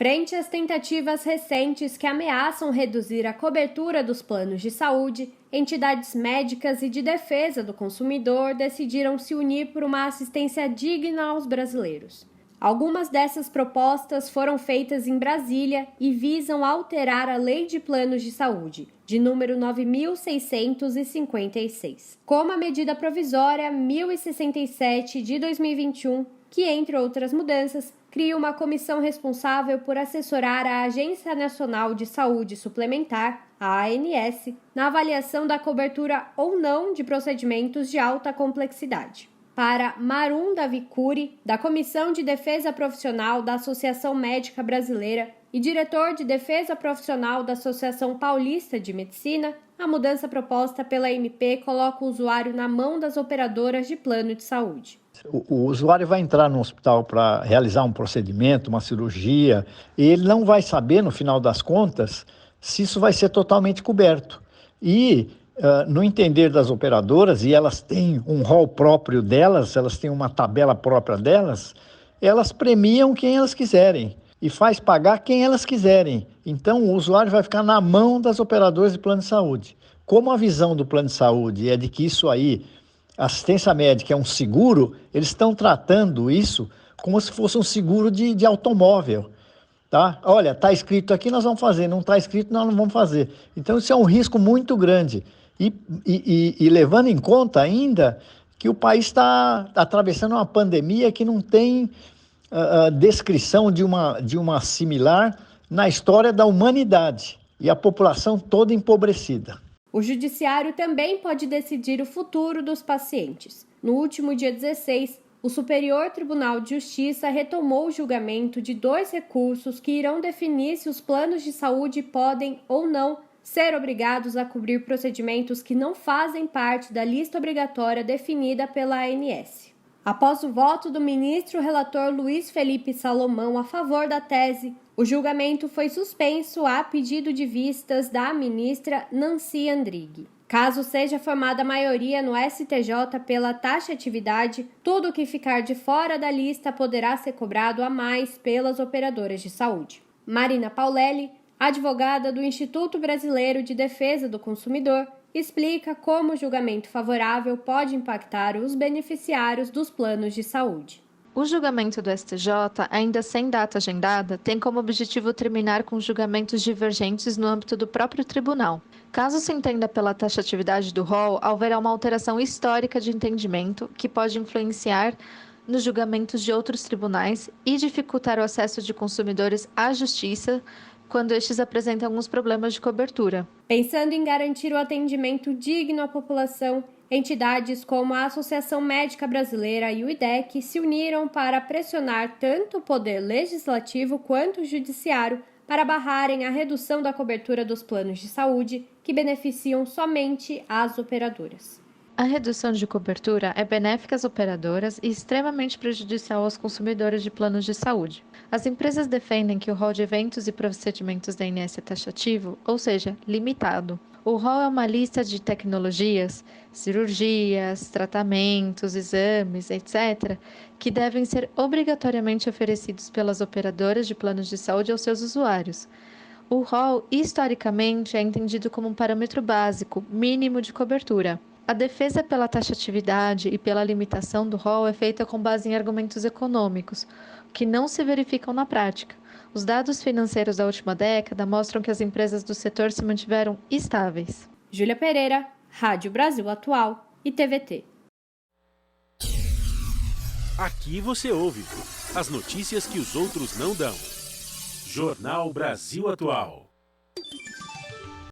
Frente às tentativas recentes que ameaçam reduzir a cobertura dos planos de saúde, entidades médicas e de defesa do consumidor decidiram se unir por uma assistência digna aos brasileiros. Algumas dessas propostas foram feitas em Brasília e visam alterar a Lei de Planos de Saúde, de número 9.656, como a medida provisória 1067 de 2021, que, entre outras mudanças, cria uma comissão responsável por assessorar a Agência Nacional de Saúde Suplementar, a ANS, na avaliação da cobertura ou não de procedimentos de alta complexidade. Para Marum Davicuri, da Comissão de Defesa Profissional da Associação Médica Brasileira e diretor de Defesa Profissional da Associação Paulista de Medicina, a mudança proposta pela MP coloca o usuário na mão das operadoras de plano de saúde. O usuário vai entrar no hospital para realizar um procedimento, uma cirurgia, e ele não vai saber, no final das contas, se isso vai ser totalmente coberto. E, no entender das operadoras, e elas têm um rol próprio delas, elas têm uma tabela própria delas, elas premiam quem elas quiserem e faz pagar quem elas quiserem. Então, o usuário vai ficar na mão das operadoras de plano de saúde. Como a visão do plano de saúde é de que isso aí, assistência médica é um seguro, eles estão tratando isso como se fosse um seguro de automóvel, tá? Olha, está escrito aqui, nós vamos fazer, não está escrito, nós não vamos fazer. Então, isso é um risco muito grande. E levando em conta ainda que o país está atravessando uma pandemia que não tem descrição de uma similar na história da humanidade, e a população toda empobrecida. O Judiciário também pode decidir o futuro dos pacientes. No último dia 16, o Superior Tribunal de Justiça retomou o julgamento de 2 recursos que irão definir se os planos de saúde podem ou não ser obrigados a cobrir procedimentos que não fazem parte da lista obrigatória definida pela ANS. Após o voto do ministro relator Luiz Felipe Salomão a favor da tese, o julgamento foi suspenso a pedido de vistas da ministra Nancy Andrighi. Caso seja formada a maioria no STJ pela taxatividade, tudo que ficar de fora da lista poderá ser cobrado a mais pelas operadoras de saúde. Marina Paulelli, advogada do Instituto Brasileiro de Defesa do Consumidor, explica como o julgamento favorável pode impactar os beneficiários dos planos de saúde. O julgamento do STJ, ainda sem data agendada, tem como objetivo terminar com julgamentos divergentes no âmbito do próprio tribunal. Caso se entenda pela taxatividade do rol, haverá uma alteração histórica de entendimento que pode influenciar nos julgamentos de outros tribunais e dificultar o acesso de consumidores à justiça quando estes apresentam alguns problemas de cobertura. Pensando em garantir o atendimento digno à população, entidades como a Associação Médica Brasileira e o IDEC se uniram para pressionar tanto o poder legislativo quanto o judiciário para barrarem a redução da cobertura dos planos de saúde que beneficiam somente as operadoras. A redução de cobertura é benéfica às operadoras e extremamente prejudicial aos consumidores de planos de saúde. As empresas defendem que o rol de eventos e procedimentos da ANS é taxativo, ou seja, limitado. O rol é uma lista de tecnologias, cirurgias, tratamentos, exames, etc., que devem ser obrigatoriamente oferecidos pelas operadoras de planos de saúde aos seus usuários. O rol, historicamente, é entendido como um parâmetro básico, mínimo de cobertura. A defesa pela taxatividade e pela limitação do rol é feita com base em argumentos econômicos, que não se verificam na prática. Os dados financeiros da última década mostram que as empresas do setor se mantiveram estáveis. Júlia Pereira, Rádio Brasil Atual e TVT. Aqui você ouve as notícias que os outros não dão. Jornal Brasil Atual.